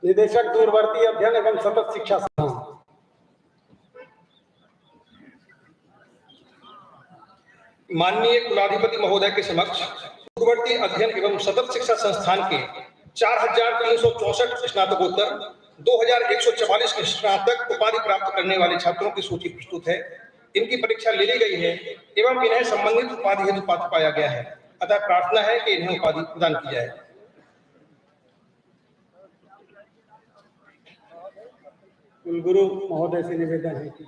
निदेशक दूरवर्ती अध्ययन एवं सतत शिक्षा संस्थान। माननीय कुलाधिपति महोदय के समक्ष दूरवर्ती अध्ययन एवं सतत शिक्षा संस्थान के 4,364 स्नातकोत्तर 2,144 स्नातक उपाधि प्राप्त करने वाले छात्रों की सूची प्रस्तुत है। इनकी परीक्षा ले ली गई है एवं इन्हें संबंधित उपाधि हेतु पात्र पाया गया है, अतः प्रार्थना है कि इन्हें उपाधि प्रदान की जाए। कुलगुरु महोदय से निवेदन है कि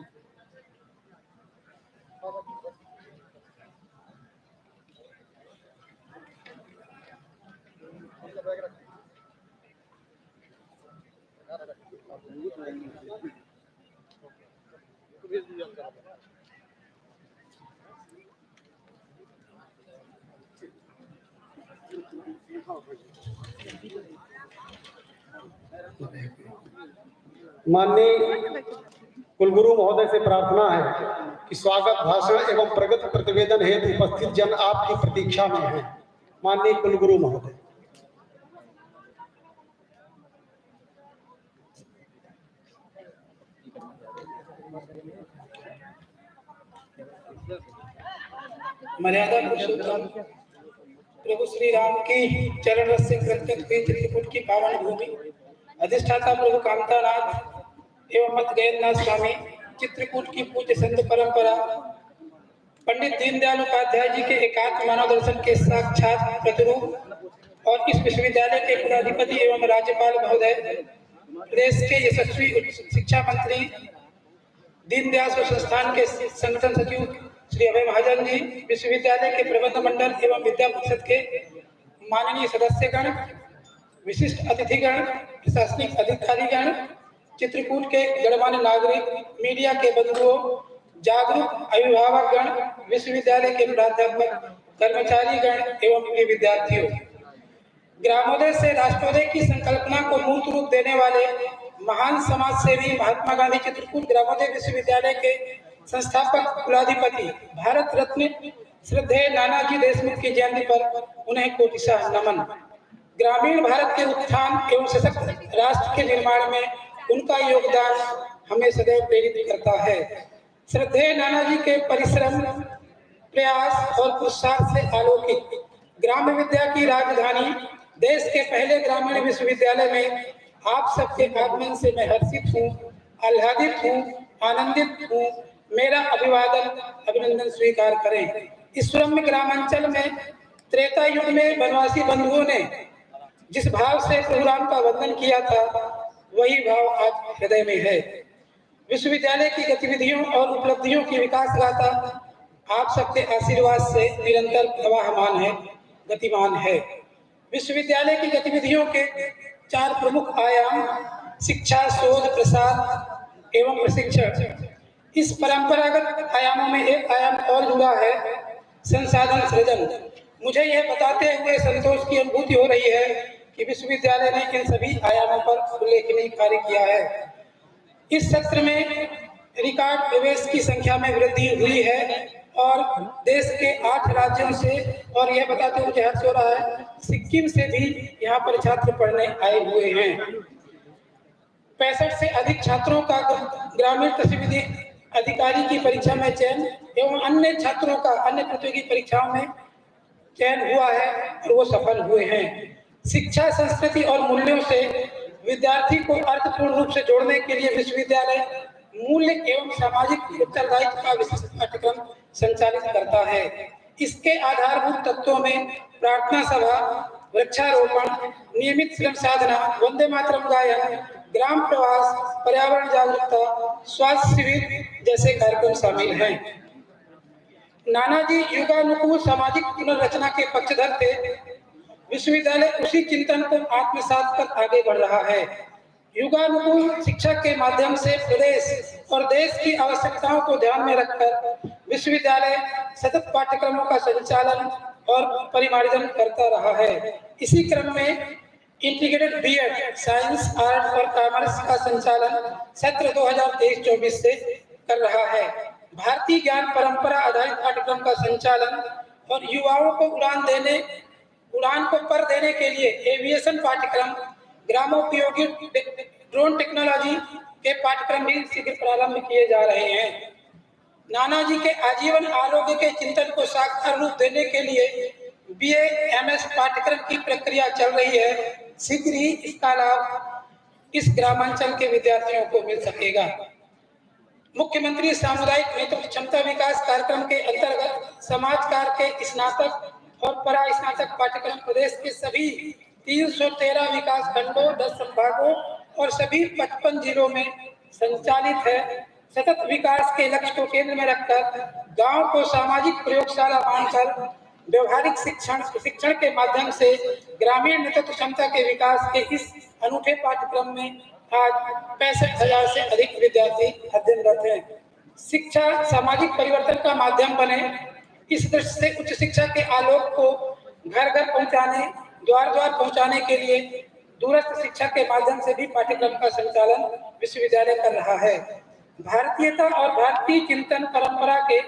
माननीय कुलगुरु महोदय से प्रार्थना है कि स्वागत भाषण एवं प्रगति प्रतिवेदन हेतु उपस्थित जन आपकी प्रतीक्षा में हैं। माननीय कुलगुरु महोदय। मर्यादा पुरुषोत्तम प्रभु श्री राम की चरण रस से कृतज्ञ हुई चित्रकूट की पावन भूमि अधिष्ठाता प्रभु कामतानाथ एवं मत गैरनाथ स्वामी चित्रकूट की पूज्य संत परंपरा पंडित दीनदयाल उपाध्याय जी के एकात्म मानव दर्शन के साक्षात प्रतिरूप और इस विश्वविद्यालय के कुलाधिपति एवं राज्यपाल महोदय, प्रदेश के यशस्वी शिक्षा मंत्री, दीनदयाल संस्थान के संगठन सचिव श्री अभय महाजन जी, विश्वविद्यालय के प्रबंध मंडल एवं विद्या परिषद के माननीय सदस्यगण, विशिष्ट अतिथिगण, प्रशासनिक अधिकारीगण, चित्रकूट के गणमान्य नागरिक, मीडिया के बंधुओं, जागरूक अभिभावकगण, विश्वविद्यालय के प्राध्यापक, कर्मचारीगण एवं विद्यार्थियों। ग्रामोदय से राष्ट्रोदय की संकल्पना को मूर्त रूप देने वाले महान समाज सेवी महात्मा गांधी चित्रकूट ग्रामोदय विश्वविद्यालय के संस्थापक कुलाधिपति भारत रत्न श्रद्धेय नानाजी देशमुख की जयंती पर उन्हें कोटिशः नमन। ग्रामीण भारत के उत्थान एवं सशक्त राष्ट्र के निर्माण में उनका योगदान हमें सदैव प्रेरित करता है। श्रद्धेय नानाजी के परिश्रम, प्रयास और पुरुषार्थ से आलोकित ग्राम विद्या की राजधानी देश के पहले ग्रामीण विश्वविद्यालय में आप सबके आगमन से मैं हर्षित हूँ, आह्लादित हूँ, आनंदित हूँ। मेरा अभिवादन अभिनंदन स्वीकार करें। इस रम्य ग्रामांचल में त्रेता युग में वनवासी बंधुओं ने जिस भाव से प्रभु राम का वंदन किया था, वही भाव आज हृदय में है। विश्वविद्यालय की गतिविधियों और उपलब्धियों की विकास गाथा आप सबके आशीर्वाद से निरंतर प्रवाहमान है, गतिमान है। विश्वविद्यालय की गतिविधियों के 4 प्रमुख आयाम शिक्षा, शोध, प्रसार एवं प्रशिक्षण। इस परंपरागत आयामों में एक आयाम और जुड़ा है, संसाधन सृजन। मुझे यह बताते हुए संतोष की अनुभूति हो रही है कि विश्वविद्यालय ने इन सभी आयामों पर उल्लेखनीय कार्य किया है। इस सत्र में रिकॉर्ड प्रवेश की संख्या में वृद्धि हुई है और देश के 8 राज्यों से, और यह बताते हुए मुझे हर्ष हो रहा है, सिक्किम से भी यहाँ पर छात्र पढ़ने आए हुए हैं। 65 से अधिक छात्रों का ग्रामीण कृषि अधिकारी की परीक्षा में चयन एवं अन्य छात्रों का अन्य प्रतियोगी परीक्षाओं में चयन हुआ है और वो सफल हुए हैं। शिक्षा, संस्कृति और मूल्यों से विद्यार्थी को अर्थपूर्ण रूप से जोड़ने के लिए विश्वविद्यालय मूल्य एवं सामाजिक उत्तरदायित्व का विशिष्ट पाठ्यक्रम संचालित करता है। इसके आधारभूत तत्वों में प्रार्थना सभा, वृक्षारोपण, नियमित श्रम साधना, वंदे मातरम गायन, ग्राम प्रवास, पर्यावरण जागरूकता, स्वास्थ्य शिविर जैसे कार्यक्रम शामिल हैं। नानाजी युगानुकूल सामाजिक पुनर्रचना के पक्षधर थे। विश्वविद्यालय उसी चिंतन को आत्मसात कर आगे बढ़ रहा है। युगानुकूल शिक्षा के माध्यम से प्रदेश और देश की आवश्यकताओं को ध्यान में रखकर विश्वविद्यालय सतत पाठ्यक्रमों का संचालन और परिमार्जन करता रहा है। इसी क्रम में इंटीग्रेटेड बीएड साइंस, आर्ट और कॉमर्स का संचालन सत्र 2023-24 से कर रहा है। भारतीय ज्ञान परंपरा आधारित पाठ्यक्रम का संचालन और युवाओं को उड़ान को पर देने के लिए एविएशन पाठ्यक्रम, ग्रामोपयोगी ड्रोन टेक्नोलॉजी के पाठ्यक्रम भी शीघ्र प्रारंभ किए जा रहे हैं। नानाजी के आजीवन आरोग्य के चिंतन को साकार रूप देने के लिए BA-MS पाठ्यक्रम की प्रक्रिया चल रही है। शीघ्र ही इसका लाभ इस ग्रामांचल के विद्यार्थियों को मिल सकेगा। मुख्यमंत्री सामुदायिक नेतृत्व क्षमता विकास कार्यक्रम के अंतर्गत समाज कार्य के स्नातक और परा स्नातक पाठ्यक्रम प्रदेश के सभी 313 विकास खंडों, 10 संभागों और सभी 55 जिलों में संचालित है। सतत विकास के लक्ष्य को केंद्र में रखकर गांव को सामाजिक प्रयोगशाला मानकर व्यवहारिक शिक्षण के माध्यम से ग्रामीण नेतृत्व क्षमता के विकास के इस अनूठे पाठ्यक्रम में आज 65,000 से अधिक विद्यार्थी अध्ययनरत हैं। शिक्षा सामाजिक परिवर्तन का माध्यम बने, इस दृष्टि से उच्च शिक्षा के आलोक को घर घर पहुंचाने, द्वार द्वार पहुंचाने के लिए दूरस्थ शिक्षा के माध्यम से भी पाठ्यक्रम का संचालन विश्वविद्यालय कर रहा है। भारतीयता और भारतीय चिंतन परंपरा के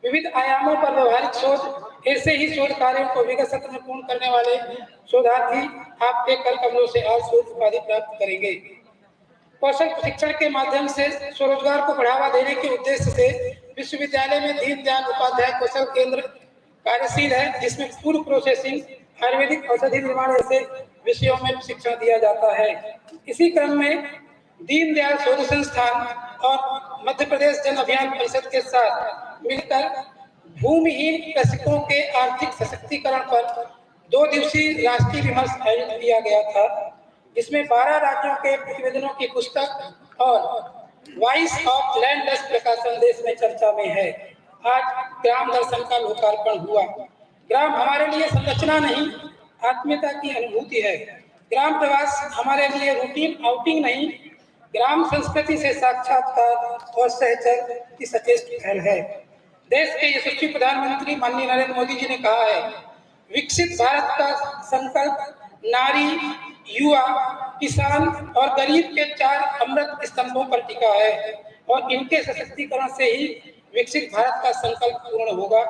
विविध आयामों पर व्यवहारिक शोध, ऐसे ही शोध कार्यों को विगत सत्र में पूर्ण करने वाले शोधार्थी आपके कर कमलों से आज शोध उपाधि प्राप्त करेंगे। कौशल प्रशिक्षण के माध्यम से स्वरोजगार को बढ़ावा देने के उद्देश्य से विश्वविद्यालय में दीनदयाल उपाध्याय कौशल केंद्र कार्यशील है, जिसमें फूड प्रोसेसिंग, आयुर्वेदिक औषधि निर्माण जैसे विषयों में शिक्षण दिया जाता है। इसी क्रम में दीनदयाल शोध संस्थान और मध्य प्रदेश जन अभियान परिषद के साथ मिलकर भूमिहीन कृषकों के आर्थिक सशक्तिकरण पर 2 दिवसीय राष्ट्रीय विमर्श आयोजित किया गया था, जिसमें 12 राज्यों के प्रतिवेदनों की पुस्तक और वॉइस ऑफ लैंडलेस प्रकाशन देश में चर्चा में है। आज ग्राम दर्शन का लोकार्पण हुआ। ग्राम हमारे लिए संरचना नहीं, आत्मीयता की अनुभूति है। ग्राम प्रवास हमारे लिए रूटीन आउटिंग नहीं, ग्राम संस्कृति से साक्षात्कार और सहचर की सचेत पहल है। देश के यशस्वी प्रधानमंत्री माननीय नरेंद्र मोदी जी ने कहा है, विकसित भारत का संकल्प नारी, युवा, किसान और गरीब के 4 अमृत स्तंभों पर टिका है और इनके सशक्तिकरण से ही विकसित भारत का संकल्प पूर्ण होगा।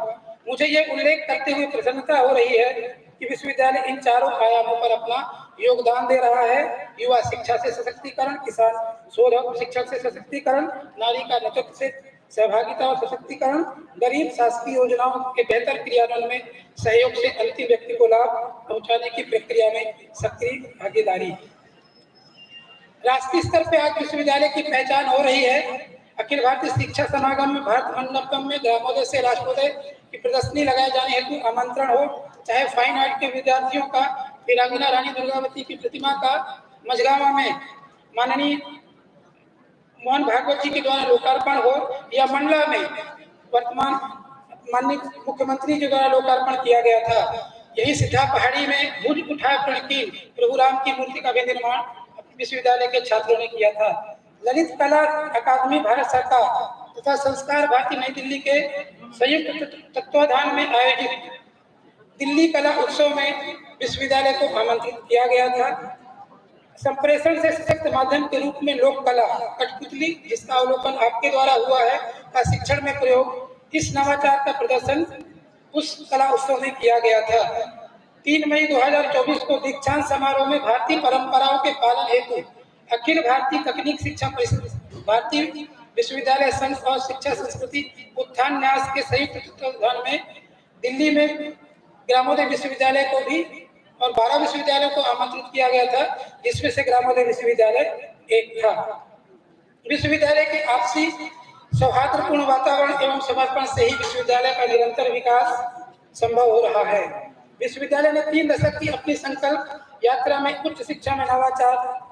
मुझे यह उल्लेख करते हुए प्रसन्नता हो रही है कि विश्वविद्यालय इन 4 आयामों पर अपना योगदान दे रहा है। युवा शिक्षा से सशक्तिकरण, किसान शोध और शिक्षक से सशक्तिकरण, नारी का नेतृत्व से सहभागिता और सशक्तिकरण, गरीब शासकीय योजनाओं के बेहतर क्रियान्वयन में सहयोग से अंतिम व्यक्ति को लाभ पहुंचाने की प्रक्रिया में सक्रिय भागीदारी। राष्ट्रीय स्तर पर आज विश्वविद्यालय की पहचान हो रही है। अखिल भारतीय शिक्षा समागम में भारत मंडपम में ग्रामोदय से राष्ट्रोदय की प्रदर्शनी लगाए जाने हेतु आमंत्रण हो, चाहे फाइन आर्ट के विद्यार्थियों का वीरांगना रानी दुर्गावती की प्रतिमा का मझगावा में माननीय मोहन भागवत जी के द्वारा लोकार्पण हो, या मंडला में वर्तमान माननीय मुख्यमंत्री के द्वारा लोकार्पण किया गया था। यही सिद्धा पहाड़ी में भुज उठा की प्रभु राम की मूर्ति का निर्माण विश्वविद्यालय के छात्रों ने किया था। ललित कला अकादमी भारत सरकार तथा संस्कार भारती नई दिल्ली के संयुक्त तत्वाधान में आयोजित दिल्ली कला उत्सव में विश्वविद्यालय को आमंत्रित किया गया था। संप्रेषण से सशक्त माध्यम के रूप में लोक कला कठपुतली, जिसका अवलोकन आपके द्वारा हुआ है, का शिक्षण में प्रयोग, इस नवाचार का प्रदर्शन उस कला उत्सव में किया गया था। 3 मई 2024 को दीक्षांत समारोह में भारतीय परंपराओं के पालन हेतु अखिल भारतीय तकनीक शिक्षा परिषद, भारतीय विश्वविद्यालय संघ और शिक्षा संस्कृति उत्थान न्यास के संयुक्त तत्वाधान में दिल्ली में ग्रामोदय विश्वविद्यालय को भी और 12 विश्वविद्यालयों को आमंत्रित किया गया था, जिसमें से ग्रामोदय विश्वविद्यालय एक था। विश्वविद्यालय के आपसी सौहार्दपूर्ण वातावरण एवं समर्पण से ही विश्वविद्यालय का निरंतर विकास संभव हो रहा है। विश्वविद्यालय ने 3 दशक की अपनी संकल्प यात्रा में उच्च शिक्षा में नवाचार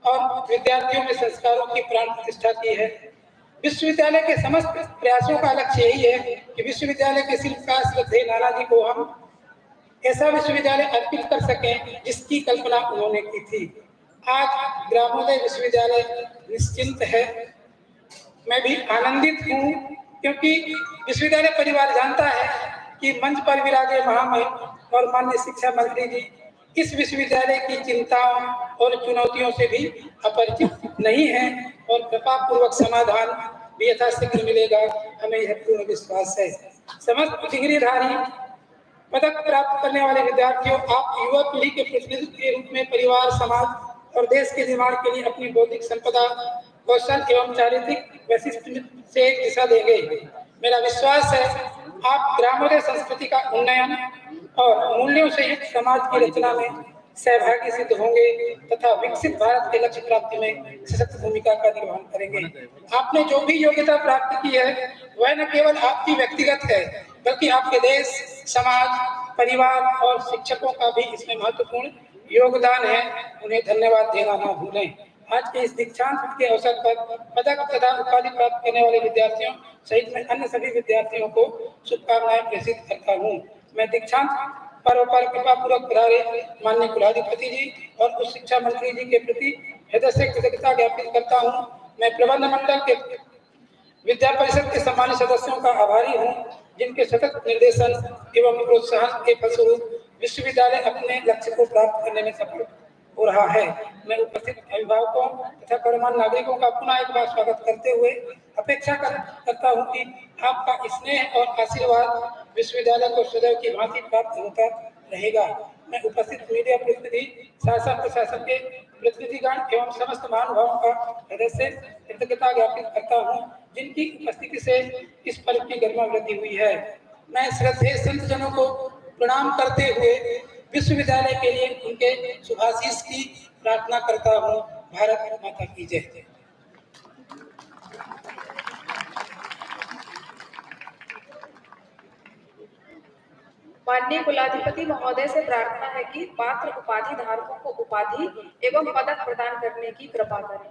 और विद्यार्थियों में संस्कारों की प्राण प्रतिष्ठा की है। विश्वविद्यालय के समस्त प्रयासों का लक्ष्य यही है कि विश्वविद्यालय के शिल्पकार श्रद्धेय नानाजी को हम ऐसा विश्वविद्यालय अर्पित कर सकें जिसकी कल्पना उन्होंने की थी। आज ग्रामोदय विश्वविद्यालय निश्चिंत है। मैं भी आनंदित हूँ, क्योंकि विश्वविद्यालय परिवार जानता है कि मंच पर विराजे महामहिम और माननीय शिक्षा मंत्री जी इस विश्वविद्यालय की चिंताओं और चुनौतियों से भी अपरिचित नहीं है और कृपापूर्वक समाधान भी यथाशीघ्र मिलेगा, हमें यह पूर्ण विश्वास है। समस्त डिग्रीधारी पदक प्राप्त करने वाले विद्यार्थियों, आप युवा पीढ़ी के प्रतिनिधित्व के रूप में परिवार, समाज और देश के निर्माण के लिए अपनी बौद्धिक संपदा, कौशल एवं चारित्रिक वैशिष्ट्य से दिशा देंगे। मेरा विश्वास है आप ग्रामोदय संस्कृति का उन्नयन और मूल्यों से युक्त समाज की रचना में सहभागी सिद्ध होंगे तथा विकसित भारत के लक्ष्य प्राप्ति में सशक्त भूमिका का निर्वहन करेंगे। आपने जो भी योग्यता प्राप्त की है वह न केवल आपकी व्यक्तिगत है बल्कि आपके देश, समाज, परिवार और शिक्षकों का भी इसमें महत्वपूर्ण योगदान है। उन्हें धन्यवाद देना न भूलें। आज के इस दीक्षांत के अवसर पर पदक तथा उपाधि प्राप्त करने वाले विद्यार्थियों सहित मैं अन्य सभी विद्यार्थियों को शुभकामनाएं प्रेषित करता हूँ। मैं दीक्षांत पर्व पर कृपा पूर्वक पधारे माननीय कुलाधिपति जी और उच्च शिक्षा मंत्री जी के प्रति हृदय से कृतज्ञता ज्ञापित करता हूँ। मैं प्रबंध मंडल के विद्या परिषद के सम्मानित सदस्यों का आभारी हूँ जिनके सतत निर्देशन एवं प्रोत्साहन के फलस्वरूप विश्वविद्यालय अपने लक्ष्य को प्राप्त करने में सफल हो रहा है। मैं उपस्थित अभिभावकों तथा गणमान्य नागरिकों का पुनः एक बार स्वागत करते हुए अपेक्षा करता हूं कि आपका स्नेह और आशीर्वाद विश्वविद्यालय को सदैव की भांति प्राप्त होता रहेगा। मैं उपस्थित मीडिया प्रतिनिधि, शासन प्रशासन के प्रतिनिधिगण एवं समस्त महानुभावों का हृदय से कृतज्ञता ज्ञापित करता हूँ जिनकी उपस्थिति से इस पर्व की गरिमा वृद्धि हुई है। मैं श्रद्धेय संतजनों को प्रणाम करते हुए विश्वविद्यालय के लिए उनके शुभाशीष की प्रार्थना करता हूँ। भारत माता की जय। माननीय कुलाधिपति महोदय से प्रार्थना है कि पात्र उपाधि धारकों को उपाधि एवं पदक प्रदान करने की कृपा करें।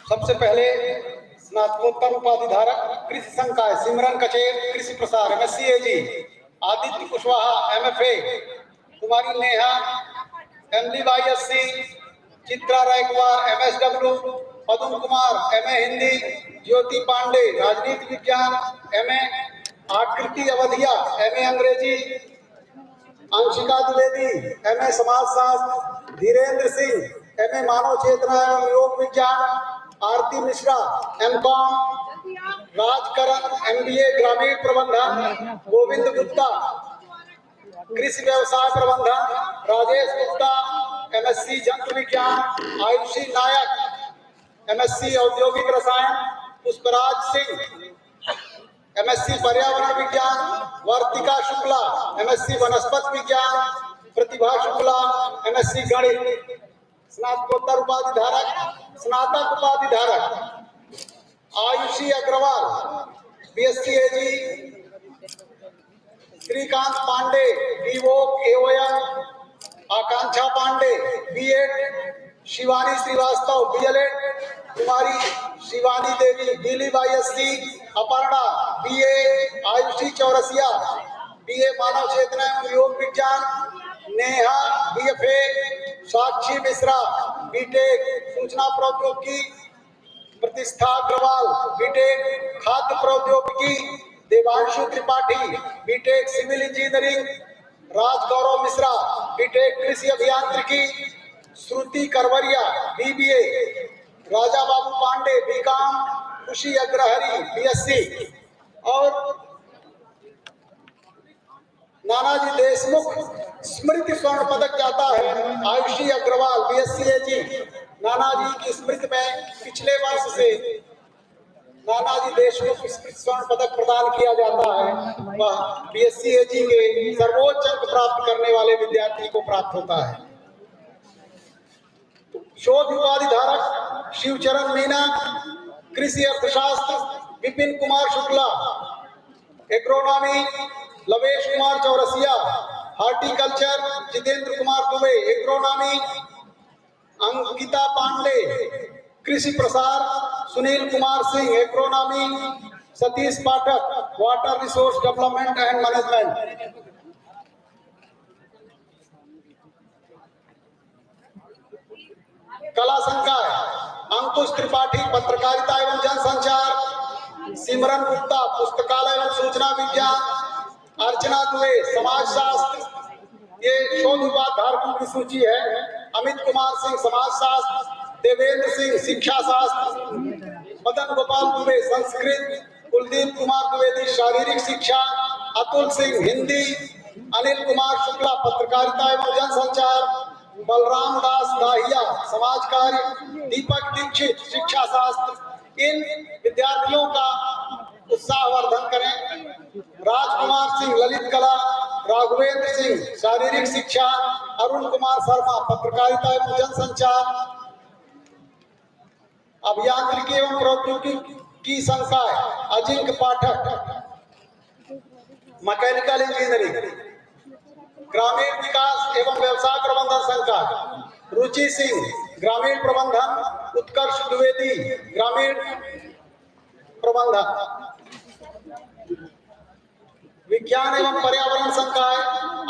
सबसे पहले स्नातकोत्तर उपाधि धारक कृषि संकाय सिमरन कचेर कृषि प्रसार MSc AG, Aditya Kushwaha MFA, कुमारी Neha MD/SC, Chitra रायकुमार MSW, Padam Kumar MA Hindi, ज्योति पांडे राजनीति विज्ञान MA, आकृति अवधिया MA अंग्रेजी, अंशिका द्विवेदी MA समाजशास्त्र, धीरेन्द्र सिंह MA मानव चेतना एवं योग विज्ञान, आरती मिश्रा MCom, राजकरण MBA ग्रामीण प्रबंधन, गोविंद गुप्ता कृषि व्यवसाय प्रबंधन, राजेश गुप्ता MSc जंतु विज्ञान, आयुषी नायक MSc औद्योगिक रसायन, पुष्पराज सिंह MSc पर्यावरण विज्ञान, वर्तिका शुक्ला MSc वनस्पति विज्ञान, प्रतिभा शुक्ला MSc गणित। स्नातकोत्तर उपाधि धारक, स्नातक उपाधि धारक Ayushi Agarwal BSc AG, Shrikant Pandey BVoc AOM, आकांक्षा पांडे B.Ed, शिवानी श्रीवास्तव DLED, कुमारी शिवानी देवी BLE/SC, Aparna BA, Ayushi Chaurasia BA मानव चेतना एवं योग विज्ञान, नेहा BFA, साक्षी मिश्रा B.Tech सूचना प्रौद्योगिकी, प्रतिष्ठा अग्रवाल B.Tech खाद्य प्रौद्योगिकी, Devanshu Tripathi B.Tech civil engineering, Raj Gaurav Mishra B.Tech कृषि अभियांत्रिकी, श्रुति करवरिया BBA, राजा बाबू पांडे B.Com, खुशी अग्रहरी BSc और नानाजी देशमुख स्मृति स्वर्ण पदक जाता है आयुषी अग्रवाल BSc AG। नानाजी की स्मृति में पिछले वर्ष से नानाजी देशमुख स्मृति स्वर्ण पदक प्रदान किया जाता है। वह BSc AG के सर्वोच्च अंक प्राप्त करने वाले विद्यार्थी को प्राप्त होता है। शोध उपाधि धारक शिवचरण मीना कृषि अर्थशास्त्र, Vipin Kumar Shukla agronomy, लवेश Kumar Chaurasia horticulture, Jitendra Kumar Dubey agronomy, Ankita Pandey कृषि प्रसार, Sunil Kumar Singh agronomy, Satish Pathak water resource development and management. कला संकाय अंकुश त्रिपाठी पत्रकारिता एवं जनसंचार, सिमरन गुप्ता पुस्तकालय एवं सूचना विज्ञान, अर्चना दुबे समाजशास्त्र। ये शोध उपाधि धारकों की सूची है। अमित कुमार सिंह समाजशास्त्र, देवेंद्र सिंह शिक्षा शास्त्र, मदन गोपाल दुबे संस्कृत, कुलदीप कुमार द्विवेदी शारीरिक शिक्षा, अतुल सिंह हिंदी, अनिल कुमार शुक्ला पत्रकारिता एवं जनसंचार, बलराम दास दाहिया समाज कार्य, दीपक दीक्षित शिक्षा शास्त्र। इन विद्यार्थियों का उत्साहवर्धन करें। राजकुमार सिंह ललित कला, राघवेंद्र सिंह शारीरिक शिक्षा, अरुण कुमार शर्मा पत्रकारिता एवं जनसंचार, अभियांत्रिकी एवं प्रौद्योगिकी की संकाय, अजिंक्य पाठक मैकेनिकल इंजीनियरिंग, ग्रामीण विकास एवं व्यवसाय प्रबंधन संकाय, रुचि सिंह ग्रामीण प्रबंधन, उत्कर्ष द्विवेदी ग्रामीण प्रबंधन, विज्ञान एवं पर्यावरण संकाय,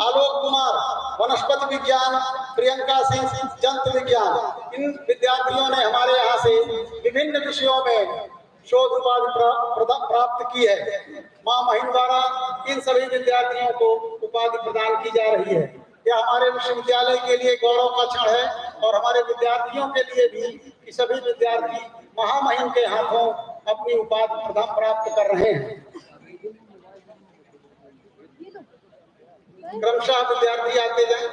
आलोक कुमार वनस्पति विज्ञान, प्रियंका सिंह जंतु विज्ञान। इन विद्यार्थियों ने हमारे यहाँ से विभिन्न विषयों में शोध उपाधि प्राप्त की है। मां महिम द्वारा इन सभी विद्यार्थियों को उपाधि प्रदान की जा रही है। यह हमारे विश्वविद्यालय के लिए गौरव का क्षण है और हमारे विद्यार्थियों के लिए भी कि सभी विद्यार्थी महामहिम के हाथों अपनी उपाधि प्राप्त कर रहे हैं। क्रमशः विद्यार्थी आते जाएं।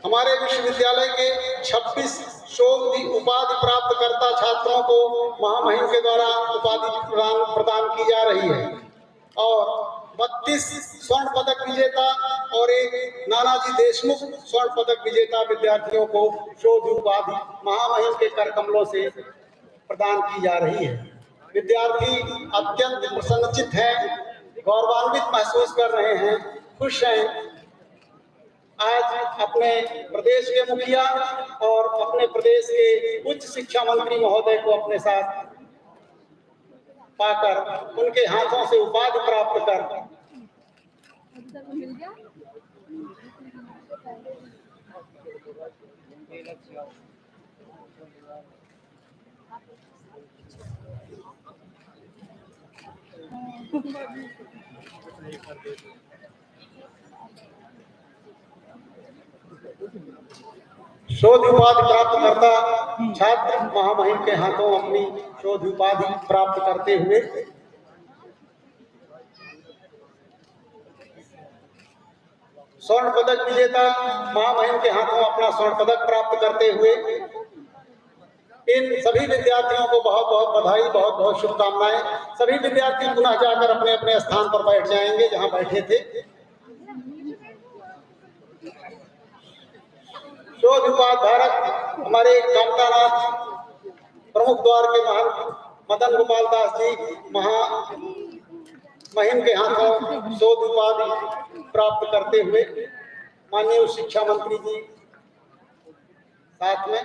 हमारे विश्वविद्यालय के 26 शोध उपाधि प्राप्त करता छात्रों को महामहिम के द्वारा उपाधि प्रदान की जा रही है और 32 स्वर्ण पदक विजेता और एक नानाजी देशमुख स्वर्ण पदक विजेता विद्यार्थियों को शोध उपाधि महामहिम के कर कमलों से प्रदान की जा रही है। विद्यार्थी अत्यंत प्रसन्नचित्त हैं, गौरवान्वित महसूस कर रहे हैं, खुश हैं। आज अपने प्रदेश के मुखिया और अपने प्रदेश के उच्च शिक्षा मंत्री महोदय को अपने साथ पाकर उनके हाथों से उपाधि प्राप्त कर शोध उपाधि प्राप्त करता छात्र महामहिम के हाथों अपनी शोध उपाधि प्राप्त करते हुए स्वर्ण पदक विजेता महामहिम के हाथों अपना स्वर्ण पदक प्राप्त करते हुए इन सभी विद्यार्थियों को बहुत बहुत बधाई, बहुत बहुत शुभकामनाएं। सभी विद्यार्थी पुनः जाकर अपने अपने स्थान पर बैठ जाएंगे जहां बैठे थे। शोध उपाधि धारक हमारे कामतानाथ प्रमुख द्वार के महंत मदन गोपाल दास जी महिम के हाथों शोध उपाधि प्राप्त करते हुए माननीय शिक्षा मंत्री जी साथ में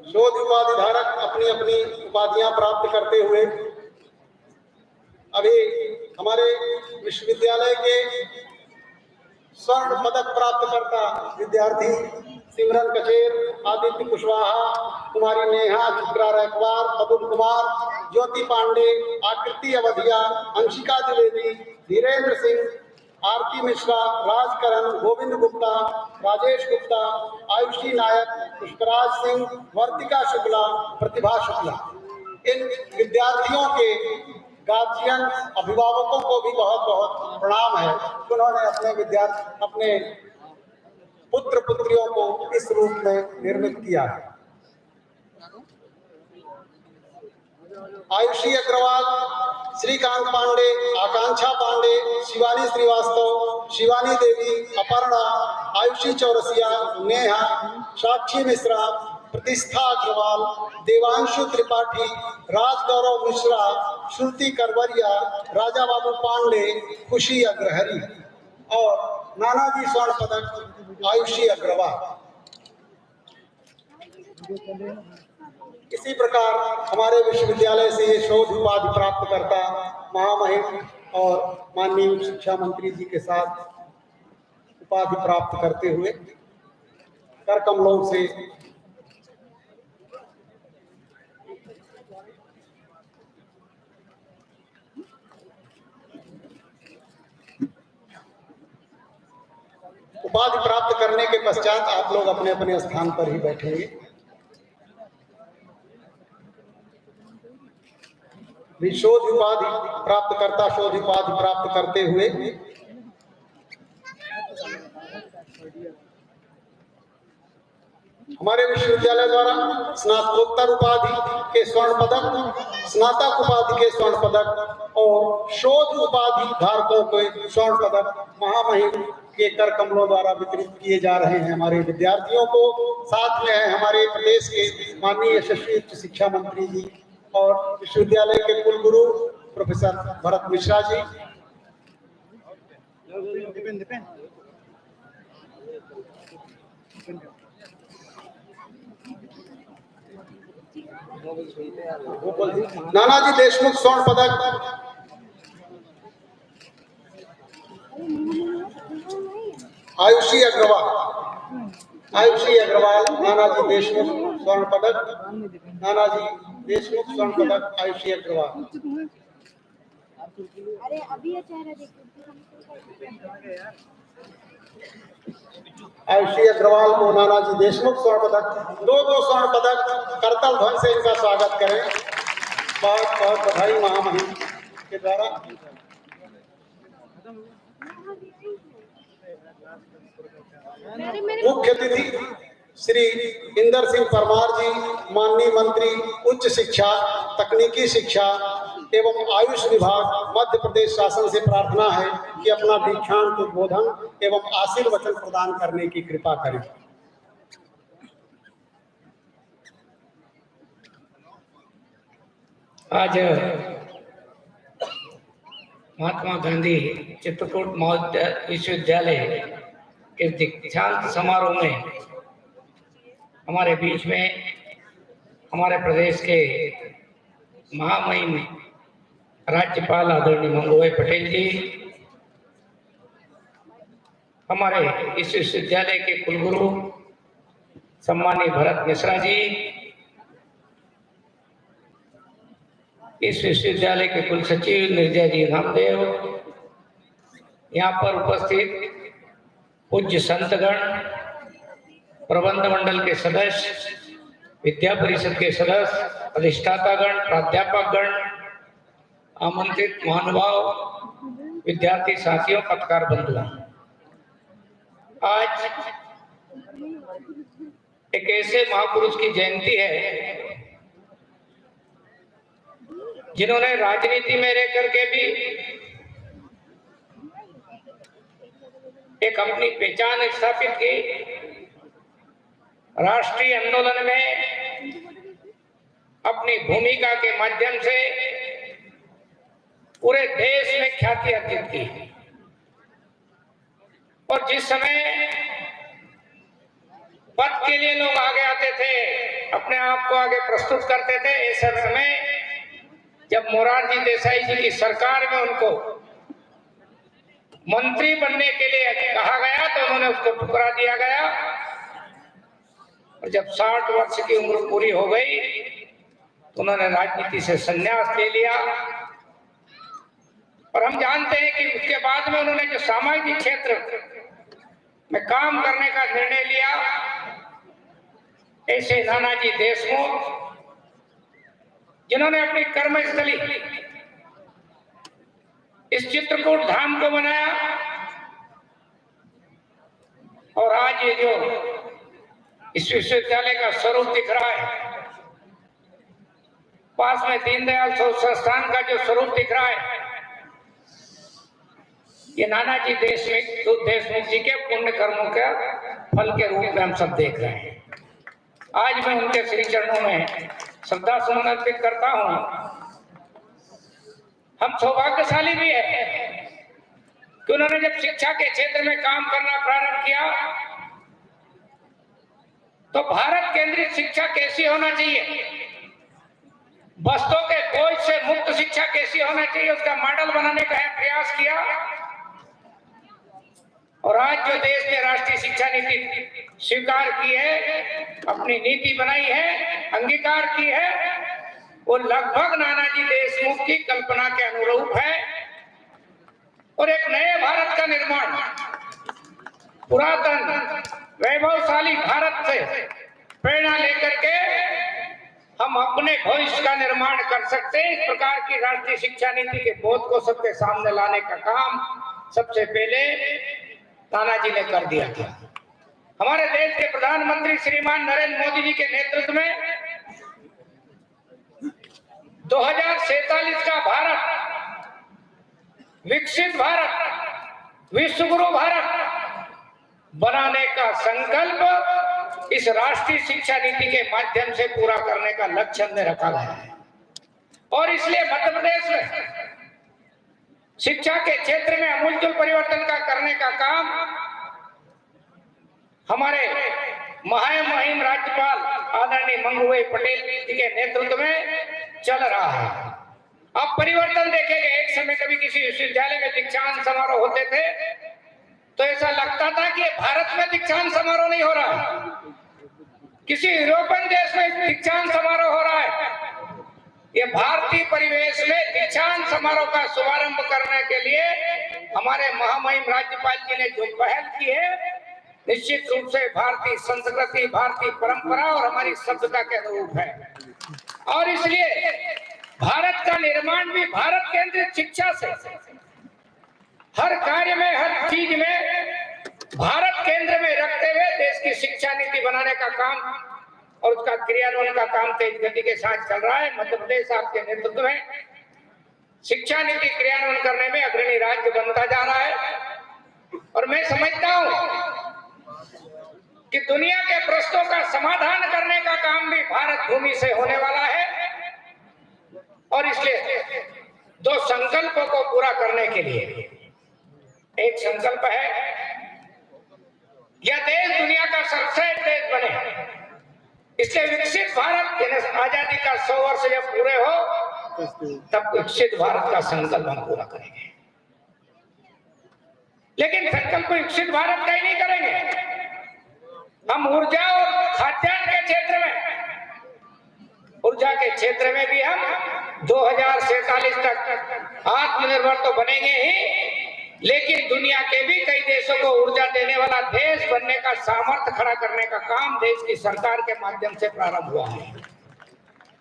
शोध उपाधि धारक अपनी अपनी उपाधियां प्राप्त करते हुए अभी हमारे विश्वविद्यालय के स्वर्ण पदक प्राप्त करता विद्यार्थी सिमरन कचेर, आदित्य कुशवाहा, कुमारी नेहा, चित्रा रैकवार, अतुल कुमार, ज्योति पांडे, आकृति अवधिया, अंशिका द्विवेदी, धीरेन्द्र सिंह, आरती मिश्रा, राजकरण, गोविंद गुप्ता, राजेश गुप्ता, आयुषी नायक, पुष्पराज सिंह, वर्तिका शुक्ला, प्रतिभा शुक्ला। इन विद्यार्थियों के गार्जियन अभिभावकों को भी बहुत बहुत प्रणाम है। उन्होंने अपने पुत्र पुत्रियों को इस रूप में निर्मित किया है। आयुषी अग्रवाल, श्रीकांत पांडे, आकांक्षा पांडे, शिवानी श्रीवास्तव, शिवानी देवी, अपर्णा, आयुषी चौरसिया, नेहा, साक्षी मिश्रा, प्रतिष्ठा अग्रवाल, देवांशु त्रिपाठी, राजगौरव मिश्रा, श्रुति करवरिया, राजा बाबू पांडे, खुशी अग्रहरी और नानाजी स्वर्ण पदक आयुषी अग्रवाल। इसी प्रकार हमारे विश्वविद्यालय से ये शोध उपाधि प्राप्त करता महामहिम और माननीय शिक्षा मंत्री जी के साथ उपाधि प्राप्त करते हुए कर कमलों से उपाधि प्राप्त करने के पश्चात आप लोग अपने अपने स्थान पर ही बैठेंगे। भी शोध उपाधि प्राप्तकर्ता शोध उपाधि प्राप्त करते हुए हमारे विश्वविद्यालय द्वारा स्नातकोत्तर उपाधि के स्वर्ण पदक, स्नातक उपाधि के स्वर्ण पदक और शोध उपाधि धारकों के स्वर्ण पदक महामहिम के कर कमलों द्वारा वितरित किए जा रहे हैं हमारे विद्यार्थियों को। साथ में है हमारे प्रदेश के माननीय यशस्वी उच्च शिक्षा मंत्री जी और विश्वविद्यालय के कुलगुरु प्रोफेसर भरत मिश्रा जी। नानाजी देशमुख स्वर्ण पदक, आयुषी अग्रवाल, आयुषी अग्रवाल नानाजी देशमुख स्वर्ण पदक, नानाजी देशमुख स्वर्ण पदक आयुषी अग्रवाल। अरे अभी ये चेहरा देखो। आयुषी अग्रवाल को नानाजी देशमुख स्वर्ण पदक, दो स्वर्ण पदक करतल ध्वन से इनका स्वागत करें। बहुत बहुत बधाई महामहिम के द्वारा। मुख्य अतिथि श्री इंदर सिंह परमार जी, माननीय मंत्री उच्च शिक्षा, तकनीकी शिक्षा एवं आयुष विभाग मध्य प्रदेश शासन से प्रार्थना है कि अपना दीक्षांत उद्बोधन एवं आशीर्वचन प्रदान करने की कृपा करें। आज महात्मा गांधी चित्रकूट विश्वविद्यालय के दीक्षांत समारोह में हमारे बीच में हमारे प्रदेश के महामहिम राज्यपाल आदरणीय मंगूभाई पटेल जी, हमारे इस विश्वविद्यालय के कुलगुरु सम्मानीय भरत मिश्रा जी, इस विश्वविद्यालय के कुल सचिव निर्जय जी नामदेव, यहाँ पर उपस्थित पूज्य संतगण, प्रबंध मंडल के सदस्य, विद्या परिषद के सदस्य, अधिष्ठातागण, प्राध्यापकगण, आमंत्रित महानुभाव, विद्यार्थी साथियों, पत्रकार बंधुओं, आज एक ऐसे महापुरुष की जयंती है जिन्होंने राजनीति में रह करके भी एक अपनी पहचान स्थापित की, राष्ट्रीय आंदोलन में अपनी भूमिका के माध्यम से पूरे देश में ख्याति अर्जित की। और जिस समय पद के लिए लोग आगे आते थे, अपने आप को आगे प्रस्तुत करते थे, ऐसे समय जब मोरारजी देसाई जी की सरकार में उनको मंत्री बनने के लिए कहा गया तो उन्होंने उसको ठुकरा दिया गया। और जब 60 वर्ष की उम्र पूरी हो गई तो उन्होंने राजनीति से संन्यास ले लिया। और हम जानते हैं कि उसके बाद में उन्होंने जो सामाजिक क्षेत्र में काम करने का निर्णय लिया, ऐसे नानाजी देशमुख जिन्होंने अपनी कर्मस्थली इस चित्रकूट धाम को बनाया, और आज ये जो इस विश्वविद्यालय का स्वरूप दिख रहा है, पास में दीनदयाल संस्थान का जो स्वरूप दिख रहा है, ये नानाजी देशमुख जी के पुण्य कर्मों के फल के रूप में हम सब देख रहे हैं। आज मैं उनके श्री चरणों में श्रद्धा सुमन अर्पित करता हूं। हम सौभाग्यशाली भी है कि उन्होंने जब शिक्षा के क्षेत्र में काम करना प्रारंभ किया तो भारत केंद्रित शिक्षा कैसी होना चाहिए, बस्तों के बोझ से मुक्त शिक्षा कैसी होना चाहिए, उसका मॉडल बनाने का प्रयास किया। और आज जो देश ने राष्ट्रीय शिक्षा नीति स्वीकार की है, अपनी नीति बनाई है, अंगीकार की है, वो लगभग नानाजी देशमुख की कल्पना के अनुरूप है। और एक नए भारत का निर्माण पुरातन वैभवशाली भारत से प्रेरणा लेकर के हम अपने भविष्य का निर्माण कर सकते हैं। इस प्रकार की राष्ट्रीय शिक्षा नीति के बोध को सबके सामने लाने का काम सबसे पहले तानाजी ने कर दिया था। हमारे देश के प्रधानमंत्री श्रीमान नरेंद्र मोदी जी के नेतृत्व में 2047 का भारत, विकसित भारत, विश्वगुरु भारत बनाने का संकल्प इस राष्ट्रीय शिक्षा नीति के माध्यम से पूरा करने का लक्ष्य हमने रखा है। और इसलिए मध्य प्रदेश में शिक्षा के क्षेत्र में आमूलचूल परिवर्तन का करने का काम हमारे महामहिम राज्यपाल आदरणीय मंगूभाई पटेल जी के नेतृत्व में चल रहा है। अब परिवर्तन देखेंगे। एक समय कभी किसी विश्वविद्यालय में दीक्षांत समारोह होते थे तो ऐसा लगता था कि भारत में दीक्षांत समारोह नहीं हो रहा है, किसी यूरोपियन देश में दीक्षांत समारोह हो रहा है। ये भारतीय परिवेश में दीक्षांत समारोह का शुभारंभ करने के लिए हमारे महामहिम राज्यपाल जी ने जो पहल की है, निश्चित रूप से भारतीय संस्कृति, भारतीय परंपरा और हमारी सभ्यता के अनुरूप है। और इसलिए भारत का निर्माण भी भारत केंद्रित शिक्षा से, हर कार्य में, हर चीज में भारत केंद्र में रखते हुए देश की शिक्षा नीति बनाने का काम और उसका क्रियान्वयन का काम तेज गति के साथ चल रहा है। मध्य प्रदेश आपके नेतृत्व में शिक्षा नीति क्रियान्वयन करने में अग्रणी राज्य बनता जा रहा है। और मैं समझता हूं कि दुनिया के प्रश्नों का समाधान करने का काम भी भारत भूमि से होने वाला है। और इसलिए दो संकल्पों को पूरा करने के लिए एक संकल्प है, यह देश दुनिया का सर्वश्रेष्ठ देश बने। इसलिए विकसित भारत, आजादी का 100 वर्ष जब पूरे हो तब विकसित भारत का संकल्प हम पूरा करेंगे। लेकिन संकल्प विकसित भारत का ही नहीं करेंगे, हम ऊर्जा और खाद्यान्न के क्षेत्र में, ऊर्जा के क्षेत्र में भी हम 2047 तक आत्मनिर्भर तो बनेंगे ही, लेकिन दुनिया के भी कई देशों को ऊर्जा देने वाला देश बनने का सामर्थ्य खड़ा करने का काम देश की सरकार के माध्यम से प्रारंभ हुआ है।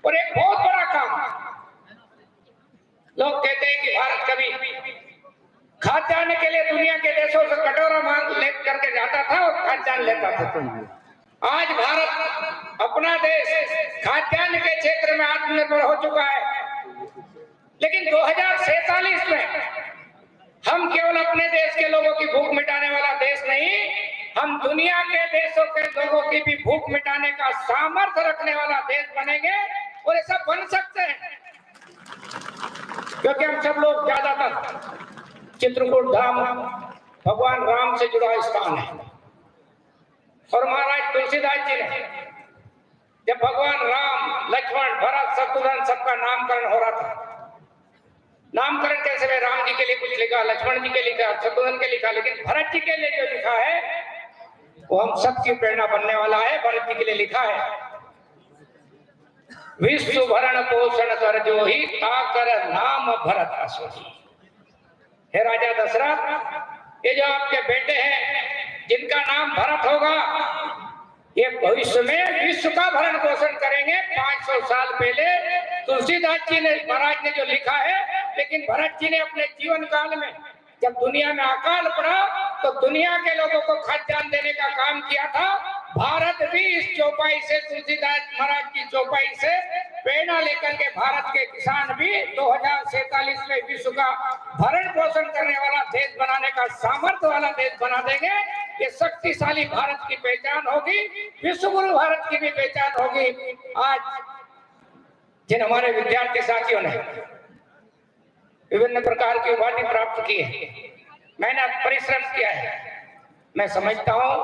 और एक बहुत बड़ा काम, लोग कहते हैं कि भारत कभी खाद्यान्न के लिए दुनिया के देशों से कटोरा मांग ले करके जाता था और खाद्यान्न लेता था। आज भारत अपना देश खाद्यान्न के क्षेत्र में आत्मनिर्भर हो चुका है। लेकिन 2047 में हम केवल अपने देश के लोगों की भूख मिटाने वाला देश नहीं, हम दुनिया के देशों के लोगों की भी भूख मिटाने का सामर्थ्य रखने वाला देश बनेंगे। और ऐसा बन सकते हैं क्योंकि हम सब लोग ज्यादातर चित्रकूट धाम भगवान राम से जुड़ा स्थान है। और महाराज तुलसीदास जी ने जब भगवान राम, लक्ष्मण, भरत, शत्रुघ्न सबका नामकरण हो रहा था, नामकरण कैसे में राम जी के लिए कुछ लिखा, लक्ष्मण जी के लिखा, शत्रुघ्न के लिखा, लेकिन भरत जी के लिए जो लिखा है वो हम सबकी प्रेरणा बनने वाला है। भरत जी के लिए लिखा है, विश्व भरण पोषण कर जो ही ताकर नाम भरत असोही। हे राजा दशरथ, ये जो आपके बेटे हैं जिनका नाम भरत होगा, ये भविष्य में विश्व का भरण पोषण करेंगे। 500 साल पहले तुलसीदास जी ने, महाराज ने जो लिखा है, लेकिन भरत जी ने अपने जीवन काल में जब दुनिया में अकाल पड़ा तो दुनिया के लोगों को खाद्यान्न देने का काम किया था। भारत भी इस चौपाई से, तुलसीदास महाराज की चौपाई से प्रेरणा लेकर के भारत के किसान भी 2047 में विश्व का भरण पोषण करने वाला देश बनाने का सामर्थ्य वाला देश बना देंगे। ये शक्तिशाली भारत की पहचान होगी, विश्वगुरु भारत की भी पहचान होगी। आज जिन हमारे विद्यार्थी साथियों ने विभिन्न प्रकार की उपाधि प्राप्त की है, मेहनत परिश्रम किया है, मैं समझता हूं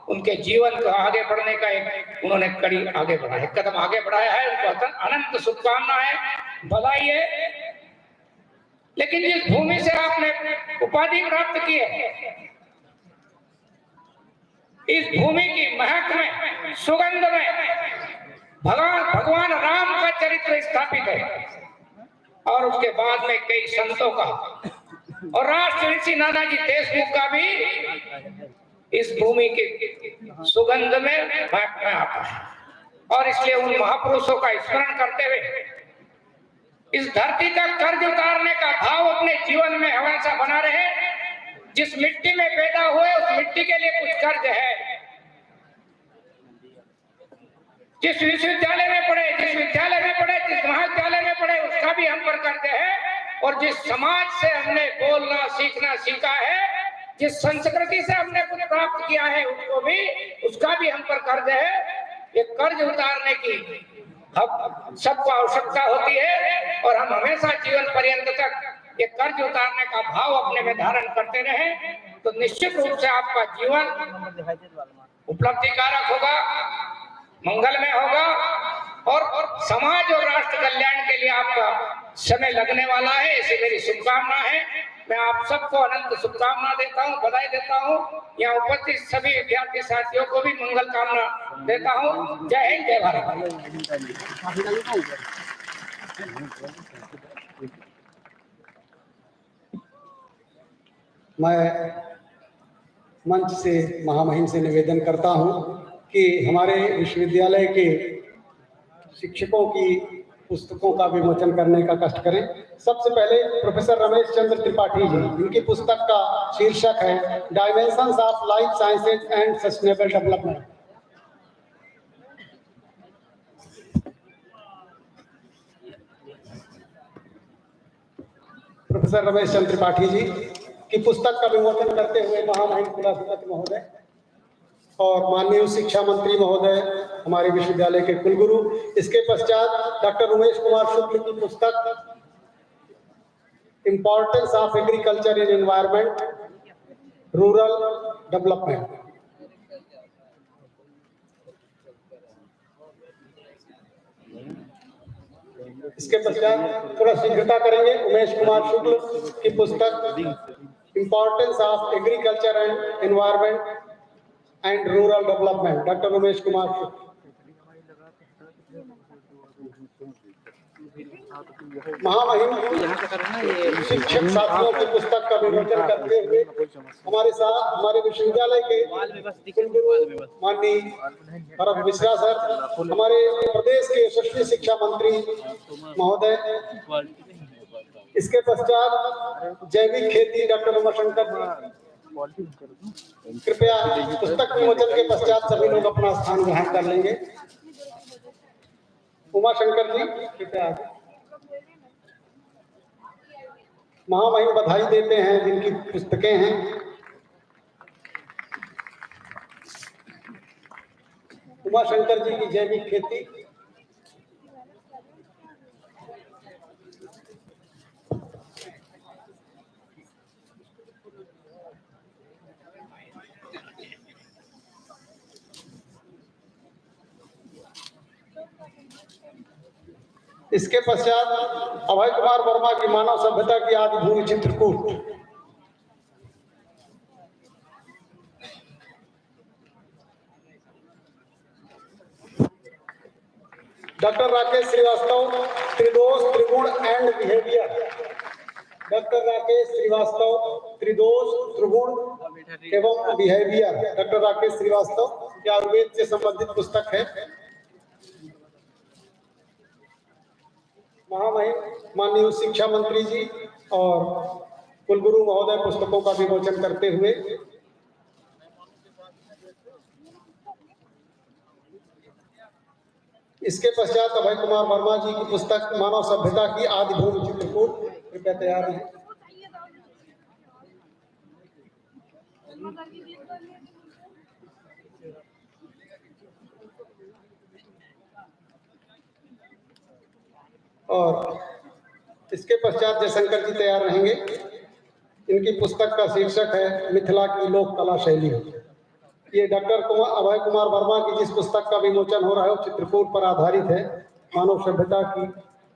उनके जीवन को आगे बढ़ने का एक उन्होंने कड़ी आगे बढ़ाया, एक कदम आगे बढ़ाया है। उनको अनंत शुभकामनाएं, बधाई है। लेकिन जिस भूमि से आपने उपाधि प्राप्त की है, इस भूमि की महक में, सुगंध में भगवान राम का चरित्र स्थापित है। और उसके बाद में कई संतों का और राष्ट्र ऋषि नानाजी देशमुख का भी इस भूमि की सुगंध में महकने आता है। और इसलिए उन महापुरुषों का स्मरण करते हुए इस धरती का कर्ज उतारने का भाव अपने जीवन में हमेशा बना रहे। जिस मिट्टी में पैदा हुए उस मिट्टी के लिए कुछ कर्ज है। जिस विश्वविद्यालय में पढ़े, जिस विद्यालय में पढ़े, जिस महाविद्यालय में पढ़े, उसका भी हम पर कर्ज है। और जिस समाज से हमने बोलना सीखना सीखा है, जिस संस्कृति से हमने कुछ प्राप्त किया है, उसको भी, उसका भी हम पर कर्ज है। ये कर्ज उतारने की अब सबको आवश्यकता होती है और हम हमेशा जीवन पर्यंत तक ये कर्ज उतारने का भाव अपने में धारण करते रहे तो निश्चित रूप से आपका जीवन उपलब्धिकारक होगा, मंगलमय होगा और समाज और राष्ट्र कल्याण के लिए आपका समय लगने वाला है। ऐसी मेरी शुभकामना है। मैं आप सबको अनंत शुभकामना देता हूँ, बधाई देता हूँ। यहाँ उपस्थित सभी विद्यार्थी साथियों को भी मंगल कामना देता हूँ। जय हिंद, जय भारत। मैं मंच से महामहिम से निवेदन करता हूं कि हमारे विश्वविद्यालय के शिक्षकों की पुस्तकों का विमोचन करने का कष्ट करें। सबसे पहले प्रोफेसर रमेश चंद्र त्रिपाठी जी, इनकी पुस्तक का शीर्षक है dimensions of life sciences and sustainable development. Professor Ramesh Chandra Tripathi ji की पुस्तक का विमोचन करते हुए महामहिम कुलाधिपति महोदय और माननीय शिक्षा मंत्री महोदय, हमारे विश्वविद्यालय के कुलगुरु, इसके पश्चात डॉक्टर उमेश कुमार शुक्ल की पुस्तक importance of agriculture in environment rural development. इसके पश्चात थोड़ा शीघ्रता करेंगे, उमेश कुमार शुक्ल की पुस्तक importance of agriculture and environment and rural development, doctor Umesh Kumar Shukla. महामहिम शिक्षक साथियों की पुस्तक का विमोचन करते हुए हमारे साथ हमारे विश्वविद्यालय के कुलगुरु माननीय भरत मिश्रा सर, हमारे प्रदेश के यशस्वी शिक्षा मंत्री महोदय, इसके पश्चात जैविक खेती डॉक्टर उमाशंकर जी। कृपया पुस्तक विमोचन के पश्चात सभी लोग अपना स्थान ग्रहण कर लेंगे। उमाशंकर जी कृपया। महामहिम बधाई देते हैं जिनकी पुस्तकें हैं। उमाशंकर जी की जैविक खेती, इसके पश्चात अभय कुमार वर्मा की मानव सभ्यता की आदि भूमि चित्रकूट, डॉक्टर राकेश श्रीवास्तव त्रिदोष त्रिगुण and behaviour, doctor Rakesh Srivastava त्रिदोष त्रिगुण एवं बिहेवियर, डॉक्टर राकेश श्रीवास्तव, यह आयुर्वेद से संबंधित पुस्तक है। महामहिम माननीय शिक्षा मंत्री जी और कुलगुरु महोदय पुस्तकों का विमोचन करते हुए इसके पश्चात अभय कुमार वर्मा जी की पुस्तक मानव सभ्यता की आदि भूमि चित्रकूट, कृपया तैयार है। और इसके पश्चात जयशंकर जी तैयार रहेंगे। इनकी पुस्तक का शीर्षक है मिथिला की लोक कला शैली। ये डॉक्टर अभय कुमार वर्मा की जिस पुस्तक का विमोचन हो रहा है वो चित्रकूट पर आधारित है, मानव सभ्यता की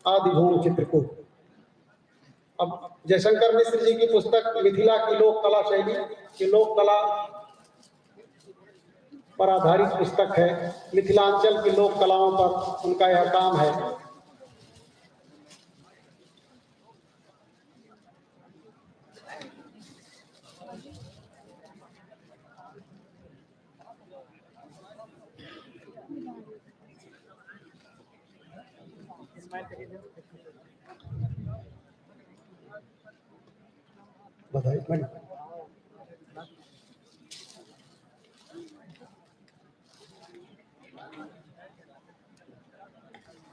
आदि भूमि चित्रकूट। अब जयशंकर मिश्र जी की पुस्तक मिथिला की लोक कला शैली, ये लोक कला पर आधारित पुस्तक है। मिथिलांचल की लोक कलाओं पर उनका यह काम है।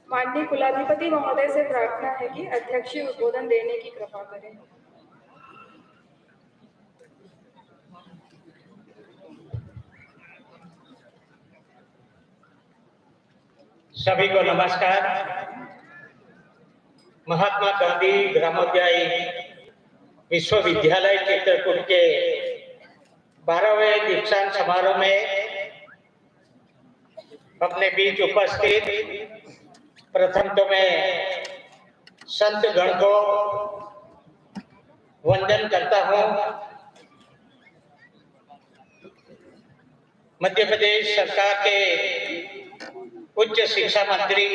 माननीय कुलाधिपति महोदय से प्रार्थना है कि अध्यक्षीय उद्बोधन देने की कृपा करें। सभी को नमस्कार। महात्मा गांधी ग्रामोदय विश्वविद्यालय चित्रकूट के 12वें दीक्षांत समारोह में अपने बीच उपस्थित प्रथम तो मैं संत गण को वंदन करता हूं। मध्य प्रदेश सरकार के उच्च शिक्षा मंत्री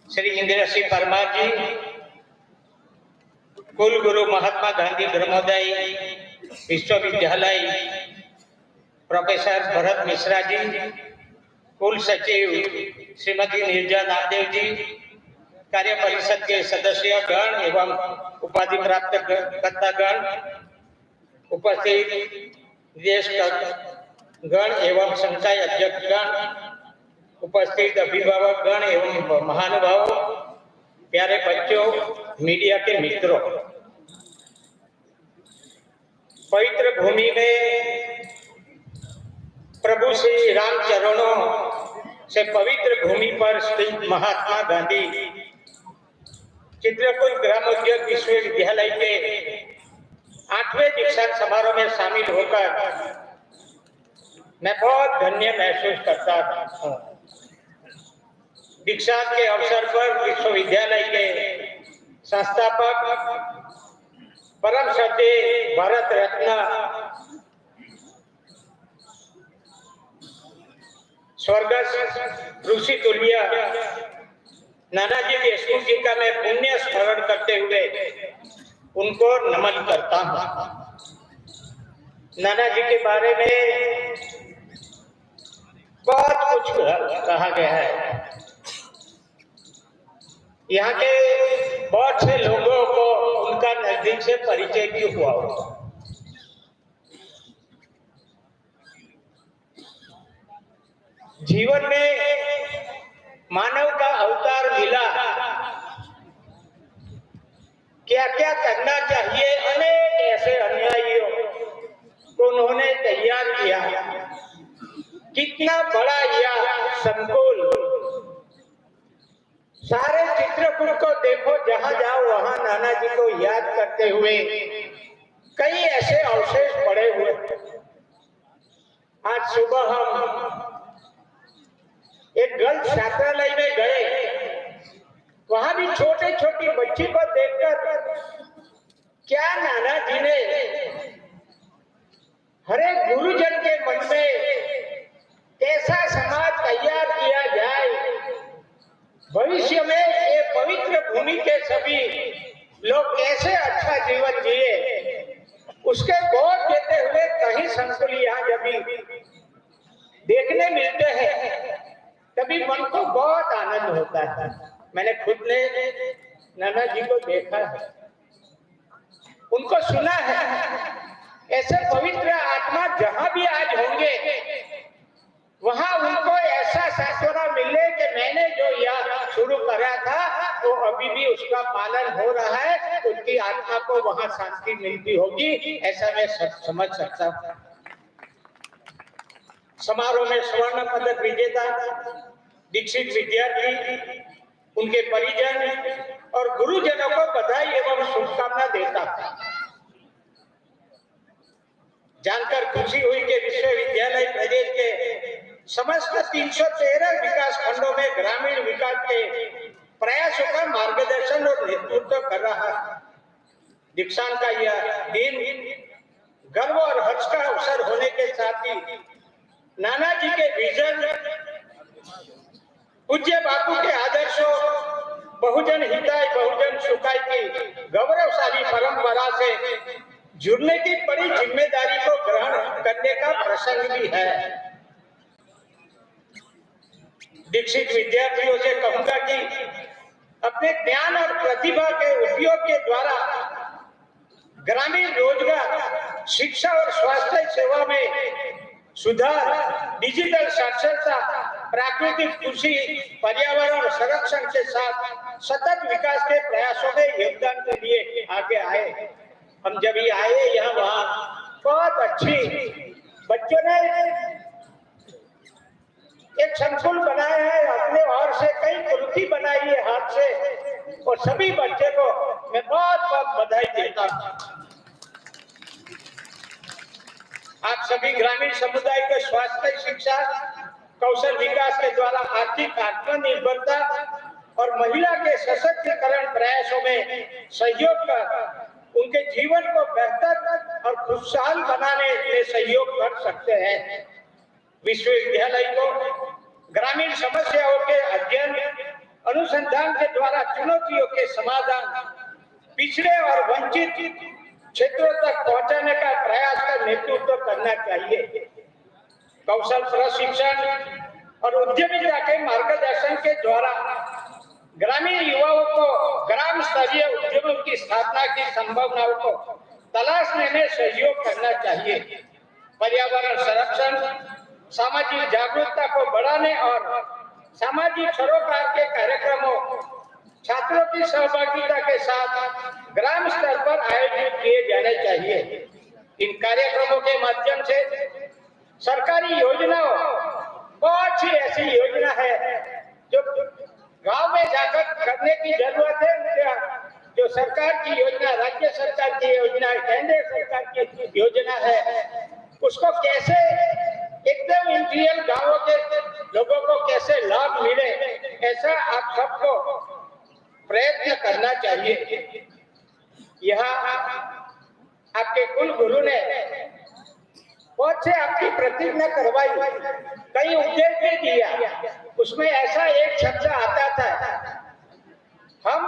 श्री इंदिरा सिंह परमार जी, कुल गुरु महात्मा गांधी ग्रामोदय विश्वविद्यालय प्रोफेसर भरत मिश्रा जी, कुल सचिव श्रीमती नीरजा नामदेव जी, कार्य परिषद के सदस्य गण एवं उपाधि प्राप्त कर्ता गण, उपस्थित देश गण एवं संकाय अध्यक्ष गण, उपस्थित अभिभावक गण एवं महानुभाव, प्यारे बच्चों, मीडिया के मित्रों, पवित्र भूमि में प्रभु श्री राम चरणों से पवित्र भूमि पर स्थित महात्मा गांधी चित्रकूट ग्रामोद्योग विश्वविद्यालय के 8वें दीक्षांत समारोह में शामिल होकर मैं बहुत धन्य महसूस करता हूँ। दीक्षांत के अवसर पर विश्वविद्यालय के संस्थापक परम श्रद्धेय भारत रत्न स्वर्गस्थ ऋषि तुल्य नानाजी देशमुख जी का मैं पुण्य स्मरण करते हुए उनको नमन करता हूँ। नानाजी के बारे में बहुत कुछ कहा गया है। यहाँ के बहुत से लोगों को उनका नजदीक से परिचय भी हुआ होगा। जीवन में मानव का अवतार मिला, क्या क्या करना चाहिए, अनेक ऐसे अनुयायियों को उन्होंने तैयार किया। कितना बड़ा यह संकुल, सारे चित्रकूट को देखो, जहां जाओ वहां नाना जी को याद करते हुए कई ऐसे अवशेष पड़े हुए। आज सुबह हम एक गर्ल्स छात्रालय में गए, वहां भी छोटे छोटी बच्ची को देखकर क्या नाना जी ने हर एक गुरुजन के मन में कैसा समाज तैयार किया जाए, भविष्य में ये पवित्र भूमि के सभी लोग कैसे अच्छा जीवन जिए, उसके बोध देते हुए कहीं संकुल यहाँ जब देखने मिलते हैं तभी मन को बहुत आनंद होता है। मैंने खुद ने नाना जी को देखा है, उनको सुना है। ऐसे पवित्र आत्मा जहां भी आज होंगे वहां उनको ऐसा सांत्वना मिले कि मैंने जो यह शुरू करा था वो अभी भी उसका पालन हो रहा है, उनकी आत्मा को वहां शांति मिलती होगी, ऐसा मैं समझ सकता हूँ। समारोह में स्वर्ण पदक विजेता दीक्षित विद्यार्थी, उनके परिजन और गुरुजनों को बधाई एवं शुभकामना देता हूं। जानकर खुशी हुई कि विश्वविद्यालय प्रदेश के समस्त 313 विकास खंडों में ग्रामीण विकास के प्रयासों का मार्गदर्शन और नेतृत्व कर रहा है। दीक्षांत का यह दिन गर्व और हर्ष का अवसर होने के साथ ही नाना जी के विजन, पूज्य बापू के आदर्शों, बहुजन हिताय बहुजन सुखाय की गौरवशाली परंपरा से जुड़ने की बड़ी जिम्मेदारी को ग्रहण करने का प्रसंग भी है। दीक्षित विद्यार्थियों से कहूंगा कि अपने ज्ञान और प्रतिभा के उपयोग के द्वारा ग्रामीण रोजगार, शिक्षा और स्वास्थ्य सेवा में सुधार, डिजिटल साक्षरता, प्राकृतिक कृषि, पर्यावरण संरक्षण के साथ सतत विकास के प्रयासों में योगदान के लिए आगे आए। हम जब ही आए यहाँ वहाँ बहुत अच्छी बच्चों ने एक संकुल बनाया है, अपने और से कई कुर्सी बनाई है हाथ से, और सभी बच्चे को मैं बहुत बहुत बधाई देता हूँ। आप सभी ग्रामीण समुदाय के स्वास्थ्य, शिक्षा, कौशल विकास के द्वारा आर्थिक आत्मनिर्भरता और महिला के सशक्तिकरण प्रयासों में सहयोग कर उनके जीवन को बेहतर और खुशहाल बनाने में सहयोग कर सकते हैं। विश्वविद्यालय को ग्रामीण समस्याओं के अध्ययन, अनुसंधान के द्वारा चुनौतियों के समाधान, पिछड़े और वंचित क्षेत्रों तक पहुंचाने का प्रयास का नेतृत्व करना चाहिए। कौशल प्रशिक्षण और उद्यमिता के मार्गदर्शन के द्वारा ग्रामीण युवाओं को ग्राम स्तरीय उद्यमों की स्थापना की संभावनाओं को तलाशने में सहयोग करना चाहिए। पर्यावरण संरक्षण, सामाजिक जागरूकता को बढ़ाने और सामाजिक सरोकार के कार्यक्रमों, छात्रों की सहभागिता के साथ ग्राम स्तर पर आयोजित किए जाने चाहिए। इन कार्यक्रमों के माध्यम से सरकारी योजनाओं, बहुत सी ऐसी योजना है जो गांव में जाकर करने की जरूरत है। जो सरकार की योजना, राज्य सरकार की योजना, केंद्र सरकार की योजना है, उसको कैसे एकदम इंटीरियर गांवों के लोगों को कैसे लाभ मिले, ऐसा आप सबको प्रयत्न करना चाहिए। यहाँ आपके कुल गुरु ने बहुत से आपकी प्रतिज्ञा करवाई, कई उपदेश भी दिया। उसमें ऐसा एक शब्द आता था, हम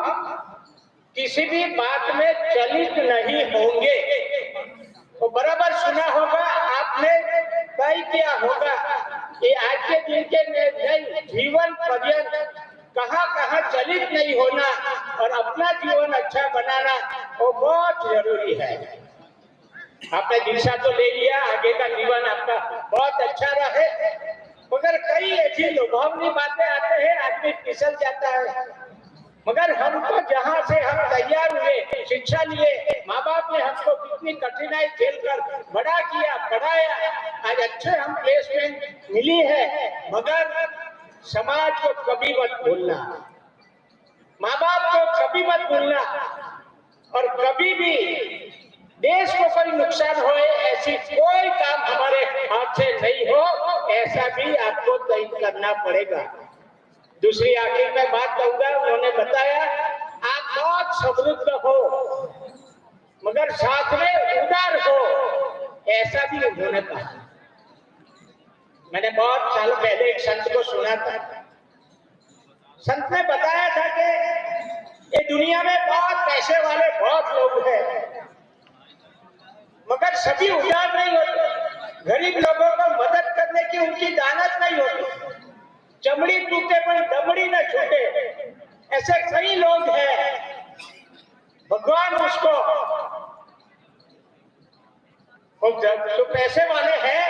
किसी भी बात में चलित नहीं होंगे। तो बराबर सुना होगा आपने, तय किया होगा कि आज के दिन के जीवन पर्यंत कहाँ कहाँ चलित नहीं होना और अपना जीवन अच्छा बनाना वो बहुत जरूरी है। आपने दिशा तो ले लिया, आगे का जीवन आपका बहुत अच्छा रहे, मगर कई ऐसी लुभावनी बातें आते हैं, आदमी फिसल जाता है। मगर हमको जहाँ से हम तैयार हुए, शिक्षा लिए, माँ बाप ने हमको कितनी कठिनाई झेलकर बड़ा किया, पढ़ाया, आज अच्छे हम प्लेसमेंट मिली है। मगर समाज को कभी मत भूलना, माँ बाप को कभी मत भूलना, और कभी भी देश को कोई नुकसान होए ऐसी कोई काम हमारे हाथ से नहीं हो, ऐसा भी आपको तय करना पड़ेगा। दूसरी आखिर में बात कहूंगा, उन्होंने बताया आप बहुत समृद्ध हो मगर साथ में उदार हो, ऐसा भी उन्होंने कहा। मैंने बहुत साल पहले एक संत को सुना था, संत ने बताया था कि ये दुनिया में बहुत पैसे वाले बहुत लोग हैं, मगर सभी उदार नहीं होते। गरीब लोगों को मदद करने की उनकी दानत नहीं होती। चमड़ी टूटे पर दमड़ी न छूटे, ऐसे कई लोग हैं। भगवान उसको, जो पैसे वाले हैं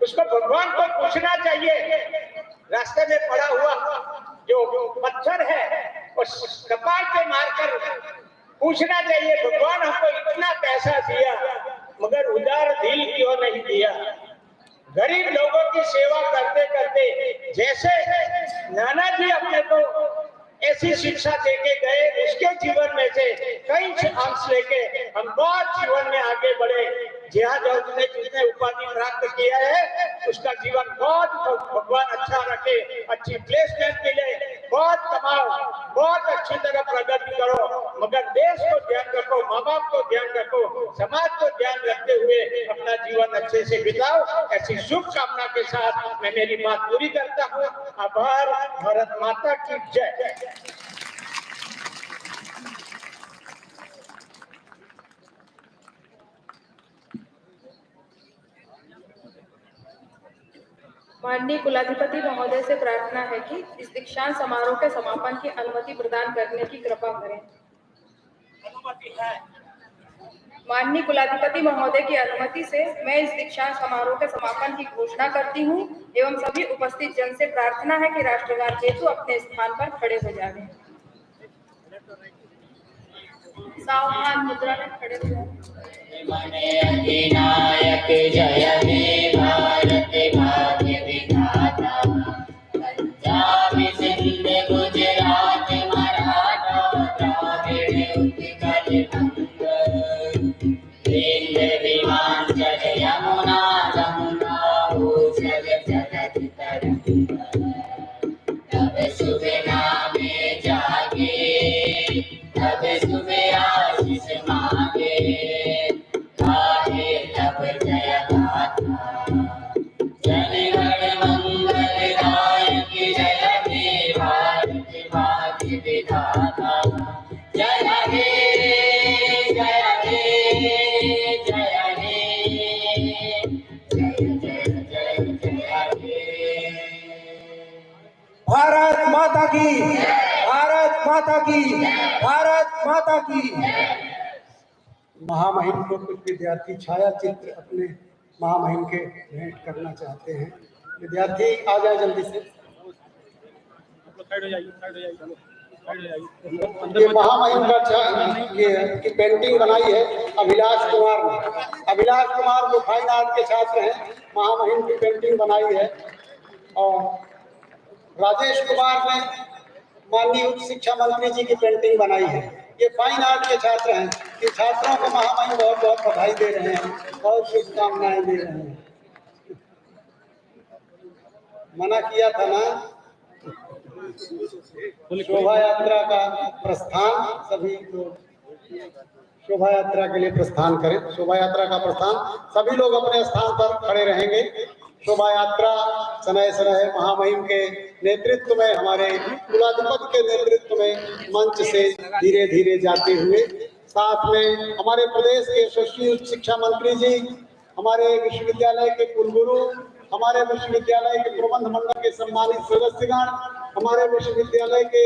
उसको भगवान को पूछना चाहिए। रास्ते में पड़ा हुआ जो पत्थर है और कपाल पे मारकर पूछना चाहिए, भगवान हमको इतना पैसा दिया मगर उदार दिल क्यों नहीं दिया। गरीब लोगों की सेवा करते करते जैसे नाना जी अपने को ऐसी शिक्षा देके गए, उसके जीवन में से कई अंश लेके हम बहुत जीवन में आगे बढ़े। जहाँ जो उसने जिसने उपाधि प्राप्त किया है उसका जीवन बहुत भगवान अच्छा रखे, अच्छी प्लेसमेंट मिले, बहुत कमाओ, बहुत अच्छी तरह प्रगति करो, मगर देश को ध्यान रखो, माँ बाप को ध्यान रखो, समाज को ध्यान रखते हुए अपना जीवन अच्छे से बिताओ। ऐसी शुभकामना के साथ मैं मेरी बात पूरी करता हूँ। आभार। भारत माता की जय। माननीय कुलाधिपति महोदय से प्रार्थना है कि इस दीक्षांत समारोह के समापन की अनुमति प्रदान करने की कृपा करें। माननीय कुलाधिपति महोदय की अनुमति से मैं इस दीक्षांत समारोह के समापन की घोषणा करती हूँ एवं सभी उपस्थित जन से प्रार्थना है कि राष्ट्रगान हेतु अपने स्थान पर खड़े हो जाएं। सावधान मुद्रा में खड़े हो जाएं। मने अधिनायक जय हे भारत भाग्य विधाता, पंजाब सिंध गुजरात मराठा द्राविड़ उत्कल गंगा, विंध्य हिमाचल यमुना गंगा उछल जगत तरंगा, तब शुभ नामे जागे, तब शुभ आशीष मांगे, गाहे तब जय गाथा, जनगण मंगलदायक जय हे भारत भाग्य विधाता, जय हे जय हे जय हे, जय जय जय जय हे। भारत माता की, भारत माता की, भारत माता की। महामहिम को कुछ विद्यार्थी छाया चित्र अपने महामहिम के भेंट करना चाहते हैं। विद्यार्थी आ जाए जल्दी से। ये महामहिम का ये की पेंटिंग बनाई है अभिलाष कुमार ने। अभिलाष कुमार जो फाइन आर्ट के छात्र हैं, महामहिम की पेंटिंग बनाई है। और राजेश कुमार ने माननीय उच्च शिक्षा मंत्री जी की पेंटिंग बनाई है। ये फाइन आर्ट के छात्र हैं। ये छात्रों को महामहिम बहुत बहुत बधाई दे रहे हैं, बहुत शुभकामनाएं दे रहे हैं। मना किया था ना। शोभा यात्रा का प्रस्थान, सभी को शोभा यात्रा के लिए प्रस्थान करें। शोभा यात्रा का प्रस्थान, सभी लोग अपने स्थान पर खड़े रहेंगे। शोभा यात्रा सनय सनय महामहिम के नेतृत्व में, हमारे कुलाधिपति के नेतृत्व में मंच से धीरे धीरे जाते हुए, साथ में हमारे प्रदेश के यशस्वी उच्च शिक्षा मंत्री जी, हमारे विश्वविद्यालय के कुलगुरु, हमारे विश्वविद्यालय के प्रबंध मंडल के सम्मानित सदस्यगण, हमारे विश्वविद्यालय के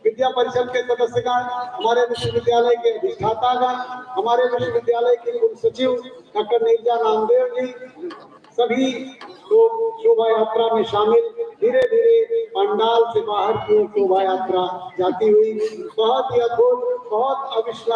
विद्या परिषद के सदस्यगण, हमारे विश्वविद्यालय के अधिष्ठातागण, हमारे विश्वविद्यालय के कुल सचिव डॉक्टर नीरजा नामदेव जी, सभी लोग शोभा यात्रा में शामिल। धीरे धीरे पंडाल से बाहर की ओर शोभा यात्रा जाती हुई बहुत ही अद्भुत, बहुत अविस्मरणीय